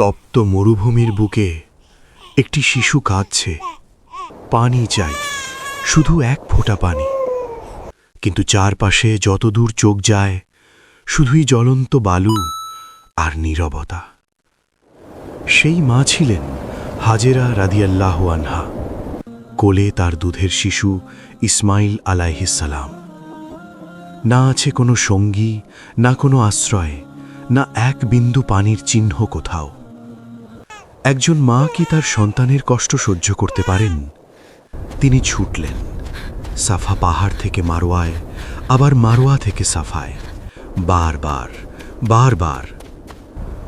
তপ্ত মরুভূমির বুকে একটি শিশু কাঁদছে। পানি চাই, শুধু এক ফোঁটা পানি। কিন্তু চারপাশে যতদূর চোখ যায় শুধুই জ্বলন্ত বালু আর নীরবতা। সেই মা ছিলেন হাজেরা রাদিয়াল্লাহু আনহা, কোলে তার দুধের শিশু ইসমাইল আলাইহিস সালাম। না আছে কোনো সঙ্গী, না কোনো আশ্রয়, না এক বিন্দু পানির চিহ্ন কোথাও। একজন মা কি তার সন্তানের কষ্ট সহ্য করতে পারেন? তিনি ছুটলেন সাফা পাহাড় থেকে মারোয়ায়, আবার মারোয়া থেকে সাফায়, বারবার বারবার।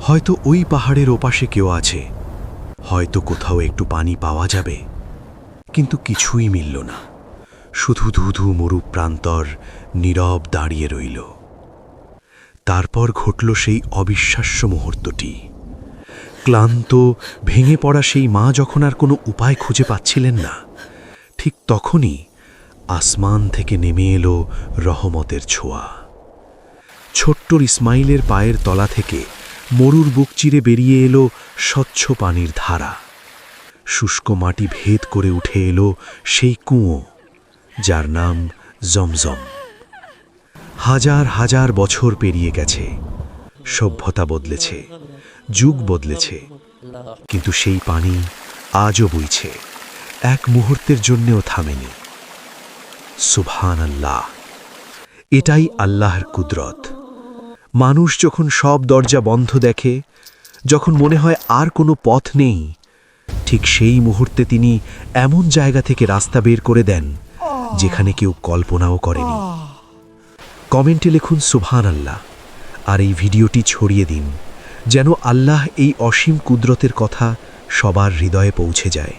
হয়তো ওই পাহাড়ের ওপাশে কেউ আছে, হয়তো কোথাও একটু পানি পাওয়া যাবে। কিন্তু কিছুই মিলল না, শুধু ধুধু মরু প্রান্তর নীরব দাঁড়িয়ে রইল। তারপর ঘটল সেই অবিশ্বাস্য মুহূর্তটি। ক্লান্ত ভেঙে পড়া সেই মা যখন আর কোনো উপায় খুঁজে পাচ্ছিলেন না, ঠিক তখনই আসমান থেকে নেমে এলো রহমতের ছোঁয়া। ছোট্ট ইসমাইলের পায়ের তলা থেকে মরুর বুক চিরে বেরিয়ে এলো স্বচ্ছ পানির ধারা। শুষ্ক মাটি ভেদ করে উঠে এলো সেই কুঁয়ো, যার নাম জমজম। হাজার হাজার বছর পেরিয়ে গেছে, সভ্যতা বদলেছে, যুগ বদলেছে, কিন্তু সেই পানি আজও বইছে, এক মুহূর্তের জন্যেও থামেনি। সুবহানাল্লাহ, এটাই আল্লাহর কুদরত। মানুষ যখন সব দরজা বন্ধ দেখে, যখন মনে হয় আর কোনো পথ নেই, ঠিক সেই মুহূর্তে তিনি এমন জায়গা থেকে রাস্তা বের করে দেন যেখানে কেউ কল্পনাও করেনি। কমেন্টে লিখুন সুবহানাল্লাহ, আর এই ভিডিওটি ছড়িয়ে দিন, যেন আল্লাহ এই অসীম কুদরতের কথা সবার হৃদয়ে পৌঁছে যায়।